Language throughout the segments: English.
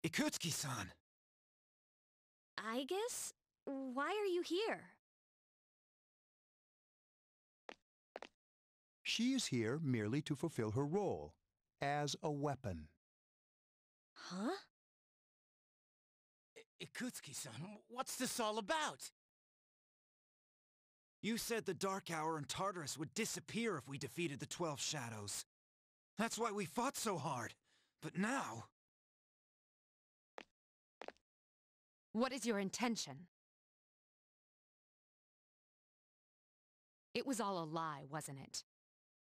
Ikutsuki-san! I guess? Why are you here? She is here merely to fulfill her role as a weapon. Huh? Ikutsuki-san, what's this all about? You said the Dark Hour and Tartarus would disappear if we defeated the 12 Shadows. That's why we fought so hard. But now... What is your intention? It was all a lie, wasn't it?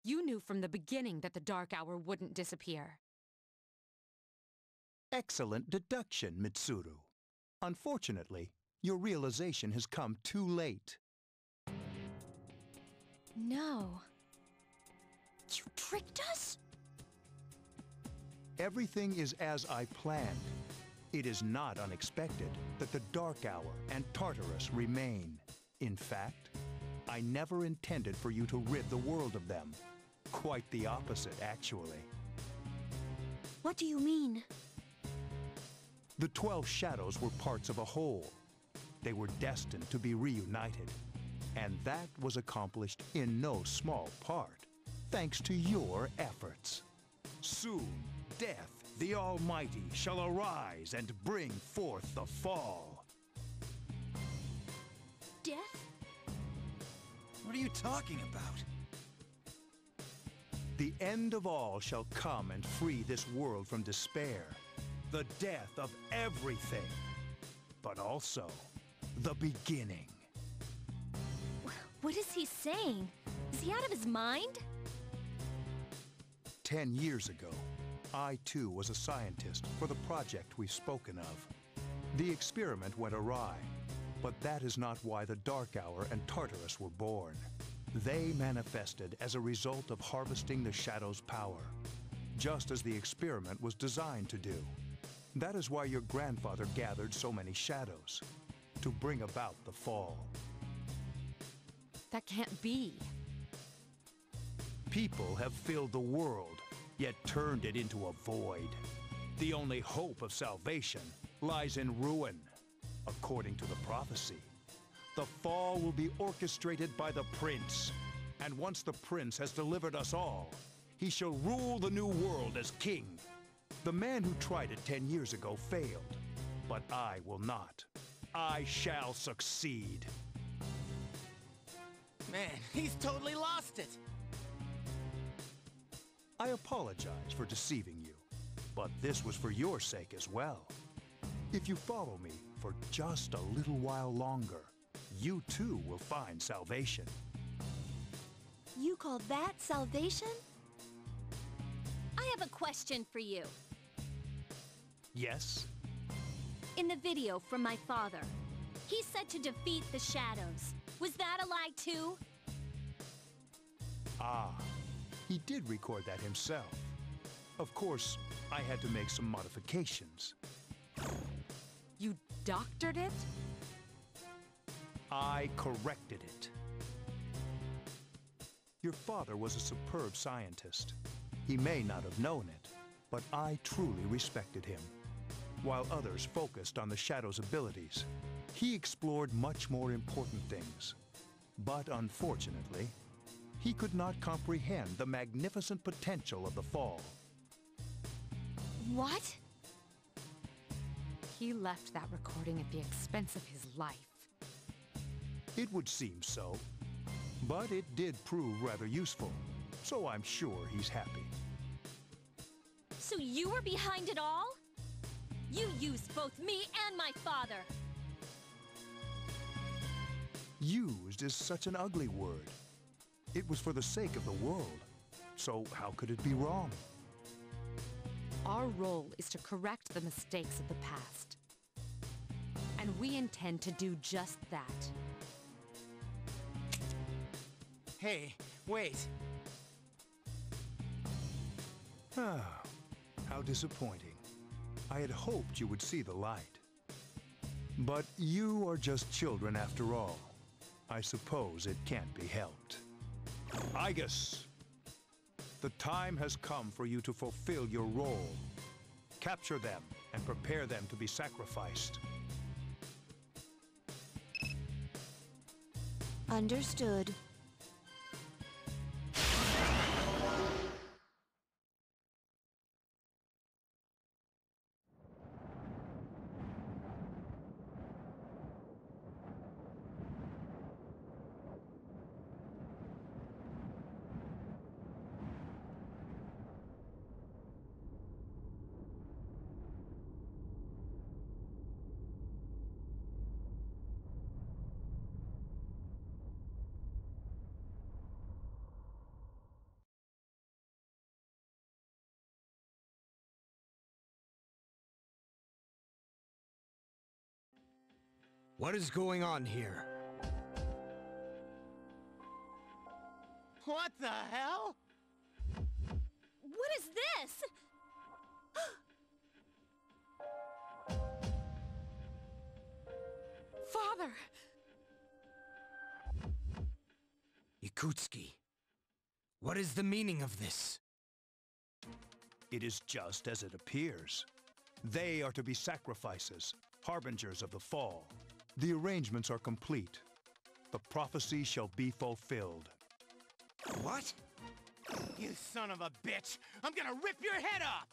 You knew from the beginning that the Dark Hour wouldn't disappear. Excellent deduction, Mitsuru. Unfortunately, your realization has come too late. No. You tricked us? Everything is as I planned. It is not unexpected that the Dark Hour and Tartarus remain. In fact, I never intended for you to rid the world of them. Quite the opposite, actually. What do you mean? The 12 Shadows were parts of a whole. They were destined to be reunited. And that was accomplished in no small part, thanks to your efforts. Soon, Death, the Almighty, shall arise and bring forth the fall. Death? What are you talking about? The end of all shall come and free this world from despair, the death of everything, but also the beginning. What is he saying? Is he out of his mind? 10 years ago, I too was a scientist for the project we've spoken of. The experiment went awry, but that is not why the Dark Hour and Tartarus were born. They manifested as a result of harvesting the Shadow's power, just as the experiment was designed to do. That is why your grandfather gathered so many Shadows, to bring about the fall. That can't be. People have filled the world, yet turned it into a void. The only hope of salvation lies in ruin, according to the prophecy. The fall will be orchestrated by the Prince, and once the Prince has delivered us all, he shall rule the new world as king. The man who tried it 10 years ago failed, but I will not. I shall succeed. Man, he's totally lost it! I apologize for deceiving you, but this was for your sake as well. If you follow me for just a little while longer, you too will find salvation. You call that salvation? I have a question for you. Yes? In the video from my father, he said to defeat the Shadows. Was that a lie too? Ah, he did record that himself. Of course, I had to make some modifications. You doctored it? I corrected it. Your father was a superb scientist. He may not have known it, but I truly respected him. While others focused on the Shadow's abilities, he explored much more important things. But unfortunately, he could not comprehend the magnificent potential of the fall. What? He left that recording at the expense of his life. It would seem so, but it did prove rather useful, so I'm sure he's happy. So you were behind it all? You used both me and my father. Used is such an ugly word. It was for the sake of the world, so how could it be wrong? Our role is to correct the mistakes of the past. And we intend to do just that. Hey, wait. Ah, how disappointing. I had hoped you would see the light. But you are just children after all. I suppose it can't be helped. Igus! The time has come for you to fulfill your role. Capture them and prepare them to be sacrificed. Understood. What is going on here? What the hell? What is this? Father! Yakutski, what is the meaning of this? It is just as it appears. They are to be sacrifices, harbingers of the fall. The arrangements are complete. The prophecy shall be fulfilled. What? You son of a bitch! I'm gonna rip your head off!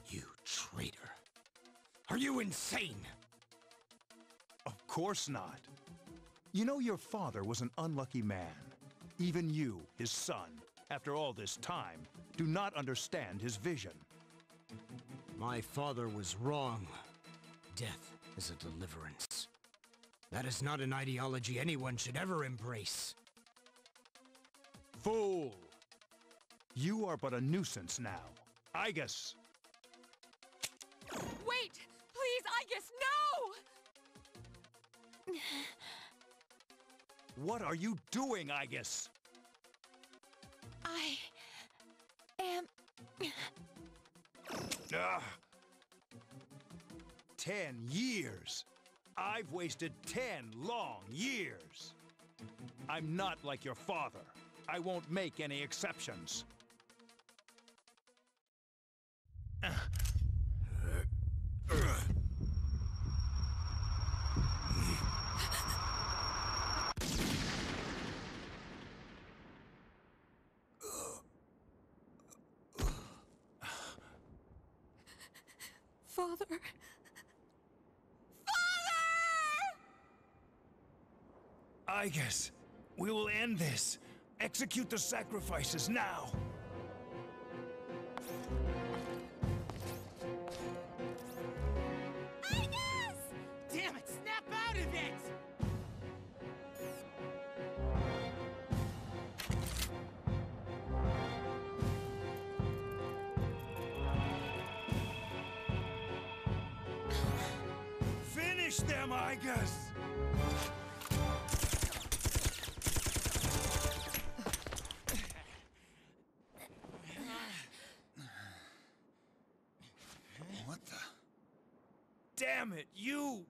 You traitor. Are you insane? Of course not. You know, your father was an unlucky man. Even you, his son, after all this time, do not understand his vision. My father was wrong. Death is a deliverance. That is not an ideology anyone should ever embrace. Fool! You are but a nuisance now. Igus! Wait! Please, Igus, no! What are you doing, Igus? I am... Ugh. 10 years. I've wasted 10 long years. I'm not like your father. I won't make any exceptions. Father... Igus, we will end this. Execute the sacrifices now. Damn it, snap out of it! Finish them, Igus! What the? Damn it, you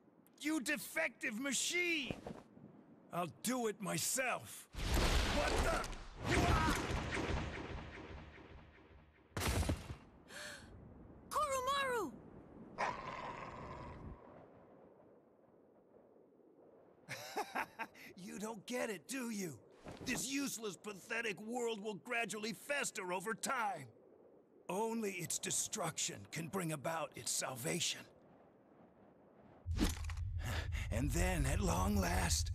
defective machine! I'll do it myself. What the? Koromaru! You don't get it, do you? This useless, pathetic world will gradually fester over time. Only its destruction can bring about its salvation. And then, at long last,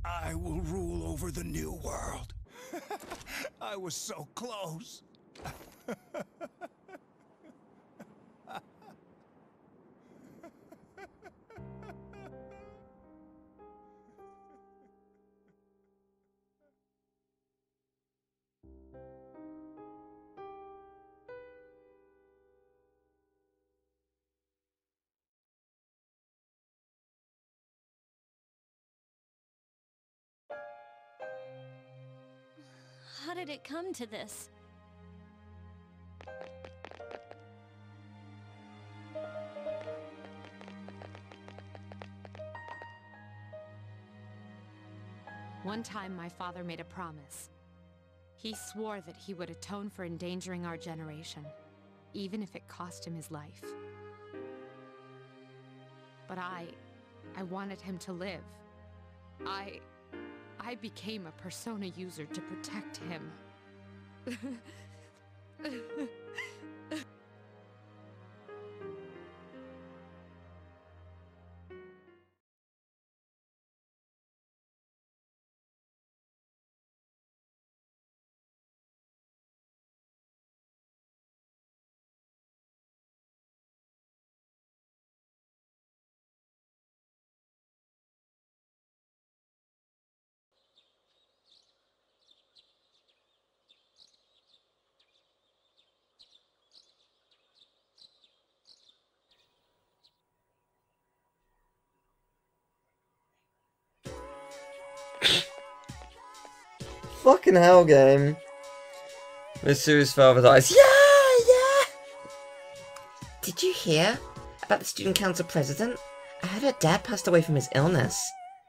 I will rule over the new world. I was so close. How did it come to this? One time my father made a promise. He swore that he would atone for endangering our generation, even if it cost him his life. But I wanted him to live. I became a Persona user to protect him. Fucking hell, game. Mitsuru's father dies. Yeah! Did you hear about the student council president? I heard her dad passed away from his illness.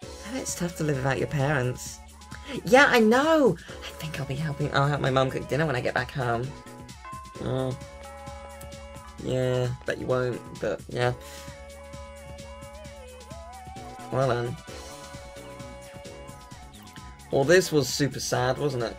I bet it's tough to live without your parents. Yeah, I know! I think I'll help my mum cook dinner when I get back home. Oh. Yeah, bet you won't, but yeah. Well then. Well, this was super sad, wasn't it?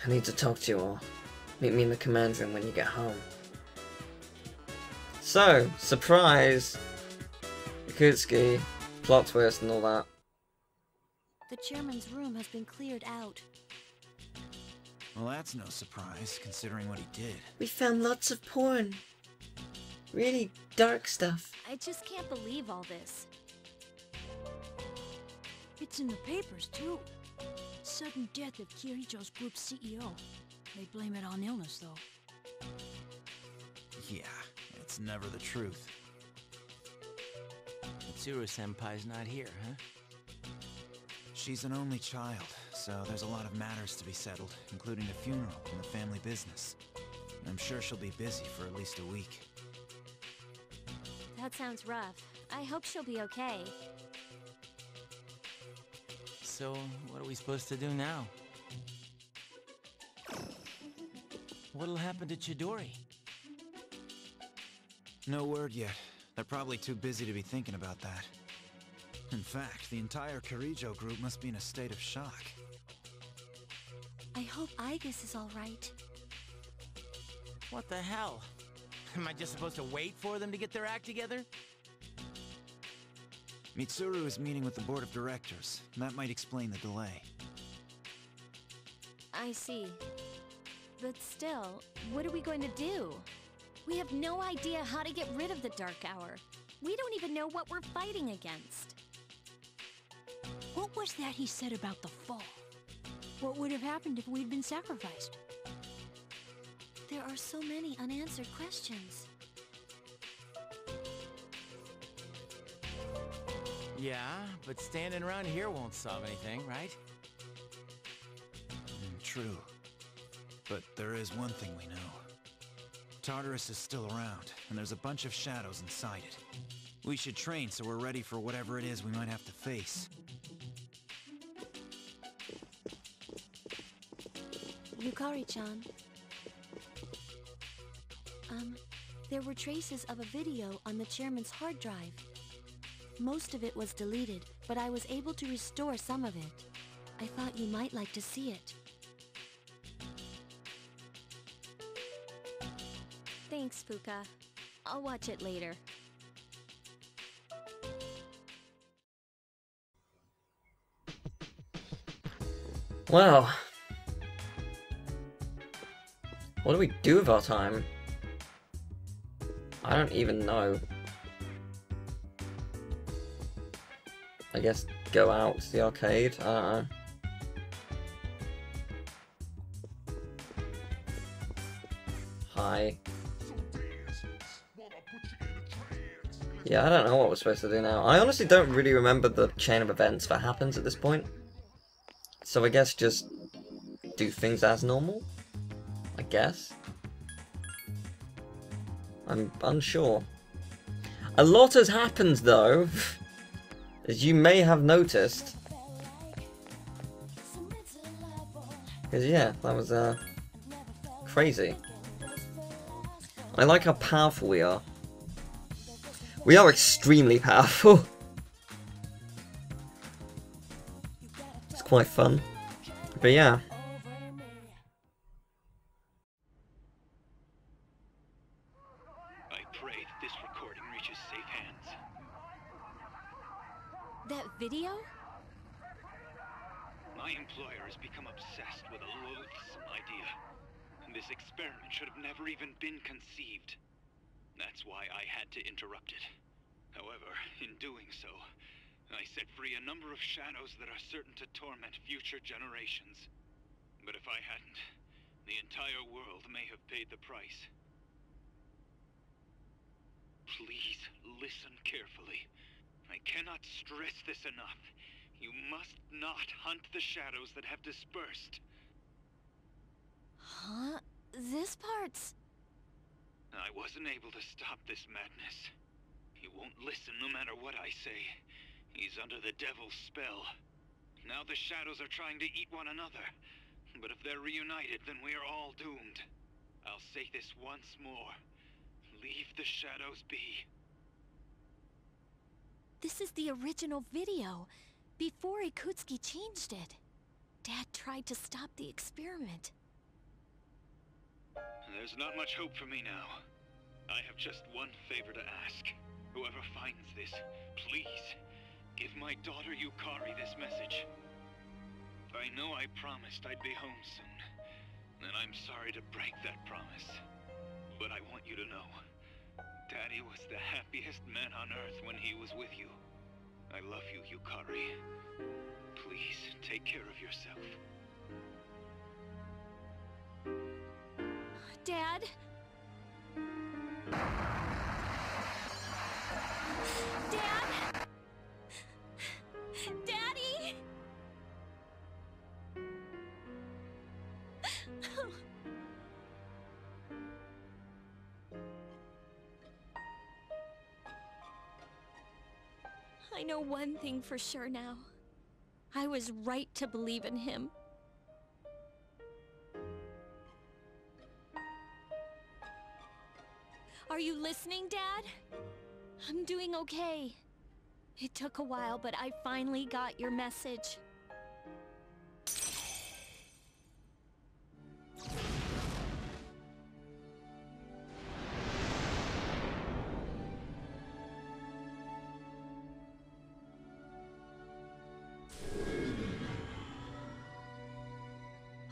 I need to talk to you all. Meet me in the command room when you get home. So, surprise! Yakutsuki, plot twist and all that. The chairman's room has been cleared out. Well, that's no surprise, considering what he did. We found lots of porn. Really dark stuff. I just can't believe all this. It's in the papers, too. Sudden death of Kirijo's group's CEO. They blame it on illness, though. Yeah, it's never the truth. Mitsuru-senpai's not here, huh? She's an only child, so there's a lot of matters to be settled, including the funeral and the family business. I'm sure she'll be busy for at least a week. That sounds rough. I hope she'll be okay. So, what are we supposed to do now? What'll happen to Chidori? No word yet. They're probably too busy to be thinking about that. In fact, the entire Kirijo group must be in a state of shock. I hope Aigis is alright. What the hell? Am I just supposed to wait for them to get their act together? Mitsuru is meeting with the board of directors. That might explain the delay. I see. But still, what are we going to do? We have no idea how to get rid of the Dark Hour. We don't even know what we're fighting against. What was that he said about the fall? What would have happened if we'd been sacrificed? There are so many unanswered questions. Yeah, but standing around here won't solve anything, right? True. But there is one thing we know. Tartarus is still around, and there's a bunch of shadows inside it. We should train so we're ready for whatever it is we might have to face. Yukari-chan. There were traces of a video on the chairman's hard drive. Most of it was deleted, but I was able to restore some of it. I thought you might like to see it. Thanks, Fuka. I'll watch it later. Well, what do we do with our time? I don't even know. I guess go out to the arcade? I don't know. Hi. Yeah, I don't know what we're supposed to do now. I honestly don't really remember the chain of events that happens at this point. So I guess just do things as normal? I guess. I'm unsure. A lot has happened, though, as you may have noticed. Because, yeah, that was, crazy. I like how powerful we are. We are extremely powerful. It's quite fun. But yeah. I pray that this recording reaches safe hands. That video? My employer has become obsessed with a loathsome idea. And this experiment should have never even been conceived. That's why I had to interrupt it. However, in doing so, I set free a number of shadows that are certain to torment future generations. But if I hadn't, the entire world may have paid the price. Please listen carefully. I cannot stress this enough. You must not hunt the shadows that have dispersed. Huh? This part's... I wasn't able to stop this madness. He won't listen no matter what I say. He's under the devil's spell. Now the shadows are trying to eat one another. But if they're reunited, then we are all doomed. I'll say this once more. Leave the shadows be. This is the original video, before Ikutsuki changed it. Dad tried to stop the experiment. There's not much hope for me now. I have just one favor to ask. Whoever finds this, please, give my daughter Yukari this message. I know I promised I'd be home soon, and I'm sorry to break that promise. But I want you to know, Daddy was the happiest man on Earth when he was with you. I love you, Yukari. Please, take care of yourself. Dad? Dad? Daddy? I know one thing for sure now. I was right to believe in him. Are you listening, Dad? I'm doing okay. It took a while, but I finally got your message.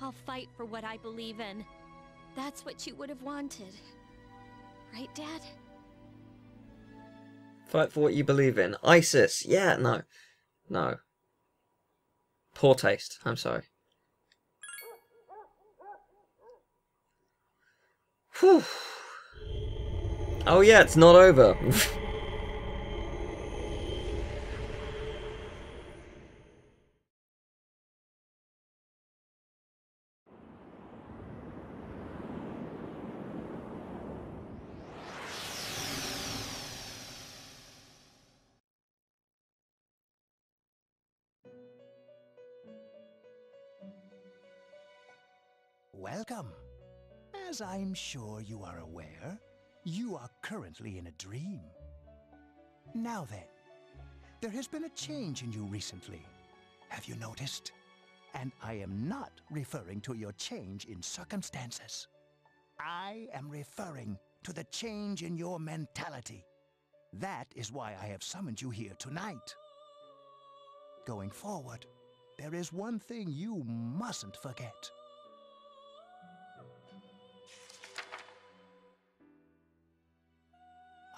I'll fight for what I believe in. That's what you would have wanted. Right, Dad? Fight for what you believe in. ISIS. Yeah, no. No. Poor taste. I'm sorry. Whew. Oh yeah, it's not over. Welcome. As I'm sure you are aware, you are currently in a dream. Now then, there has been a change in you recently. Have you noticed? And I am not referring to your change in circumstances. I am referring to the change in your mentality. That is why I have summoned you here tonight. Going forward, there is one thing you mustn't forget.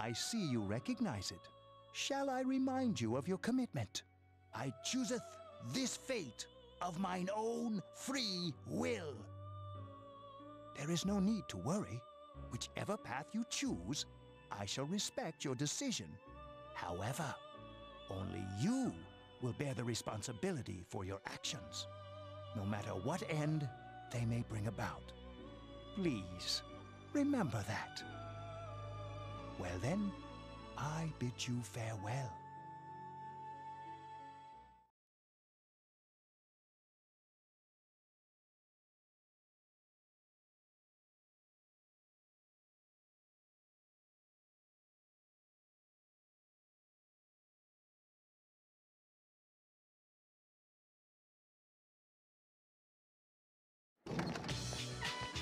I see you recognize it. Shall I remind you of your commitment? I chooseth this fate of mine own free will. There is no need to worry. Whichever path you choose, I shall respect your decision. However, only you will bear the responsibility for your actions, no matter what end they may bring about. Please, remember that. Well then, I bid you farewell.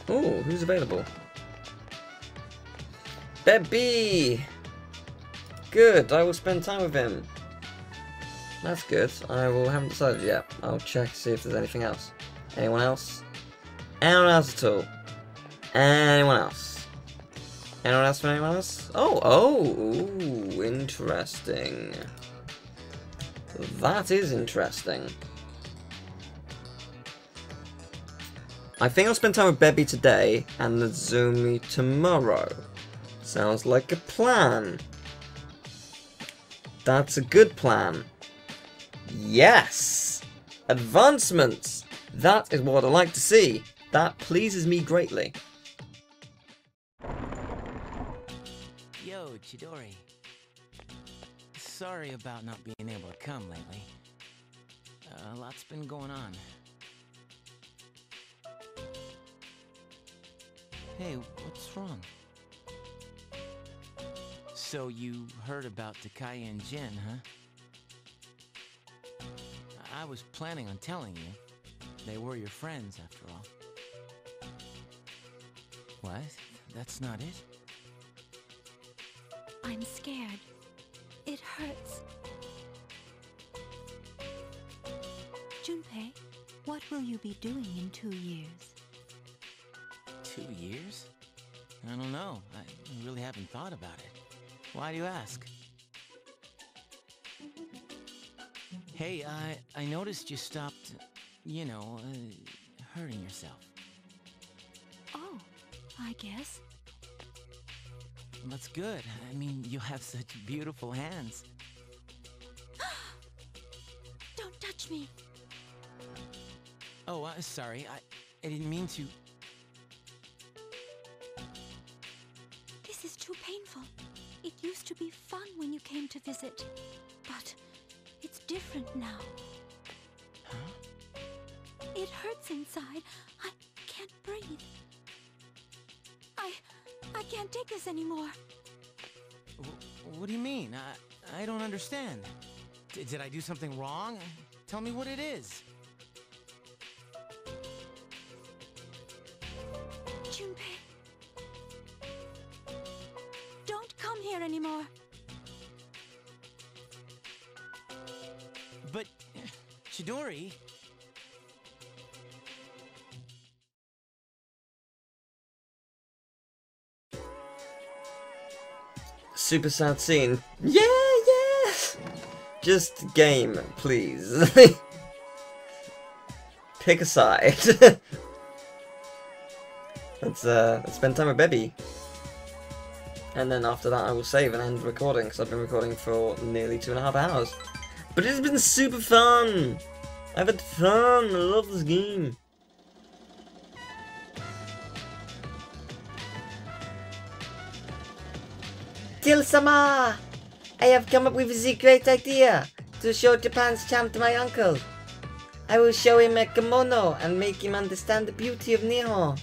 Ooh, who's available? Bebby! Good, I will spend time with him. That's good. Haven't decided yet. I'll check to see if there's anything else. Anyone else? Anyone else at all? Anyone else? Anyone else from anyone else? Ooh, interesting. That is interesting. I think I'll spend time with Bebby today and Nazumi tomorrow. Sounds like a plan. That's a good plan. Yes! Advancements! That is what I like to see. That pleases me greatly. Yo, Chidori. Sorry about not being able to come lately. A lot's been going on. Hey, what's wrong? So you heard about Takai and Jin, huh? I was planning on telling you. They were your friends, after all. What? That's not it? I'm scared. It hurts. Junpei, what will you be doing in 2 years? 2 years? I don't know. I really haven't thought about it. Why do you ask? Hey, I noticed you stopped, hurting yourself. Oh, I guess. That's good. I mean, you have such beautiful hands. Don't touch me. Oh, sorry. I didn't mean to. This is too painful. It used to be fun when you came to visit, but it's different now. Huh? It hurts inside. I can't breathe. I can't take this anymore. What do you mean? I don't understand. Did I do something wrong? Tell me what it is. Junpei. Don't come here anymore. But, Chidori... Super sad scene. Yeah, yes! Just game, please. Pick a side. Let's spend time with Bebby. And then after that I will save and end recording, because I've been recording for nearly 2.5 hours. But it's been super fun! I've had fun, I love this game. Teal-sama! I have come up with the great idea to show Japan's charm to my uncle. I will show him a kimono and make him understand the beauty of Nihon.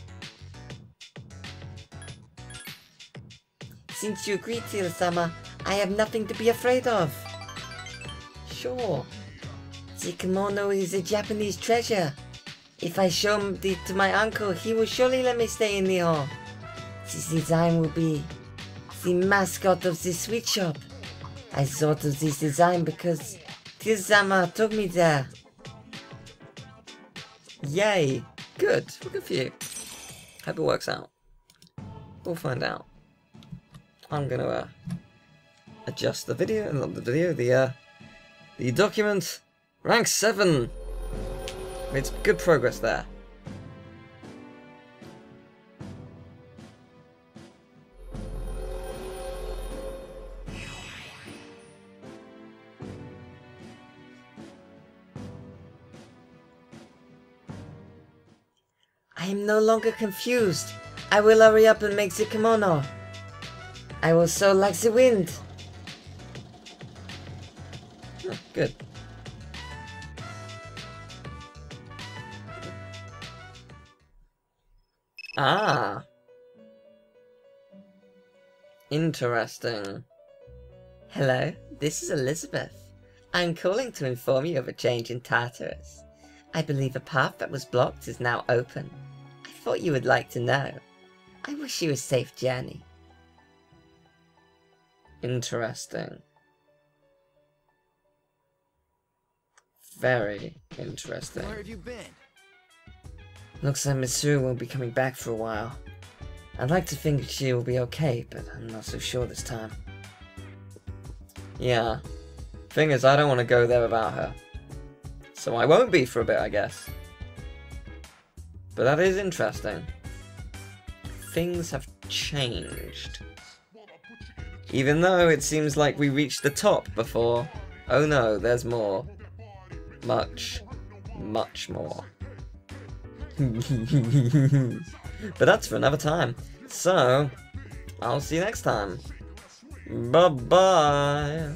Since you agree, Teal-sama, I have nothing to be afraid of. Sure. The kimono is a Japanese treasure. If I show it to my uncle, he will surely let me stay in Nihon. This design will be the mascot of the sweet shop. I thought of this design because Teal-sama took me there. Yay! Good. Good for you. Hope it works out. We'll find out. I'm gonna adjust the video, not the video, the document. Rank 7. It's good progress there. I am no longer confused. I will hurry up and make the kimono. I will soar like the wind. Oh, good. Ah. Interesting. Hello, this is Elizabeth. I'm calling to inform you of a change in Tartarus. I believe a path that was blocked is now open. I thought you would like to know. I wish you a safe journey. Interesting. Very interesting. Where have you been? Looks like Mitsuru won't be coming back for a while. I'd like to think she will be okay, but I'm not so sure this time. Yeah. Thing is, I don't want to go there without her. So I won't be for a bit, I guess. But that is interesting. Things have changed. Even though it seems like we reached the top before. Oh no, there's more. Much, much more. But that's for another time. So, I'll see you next time. Bye-bye.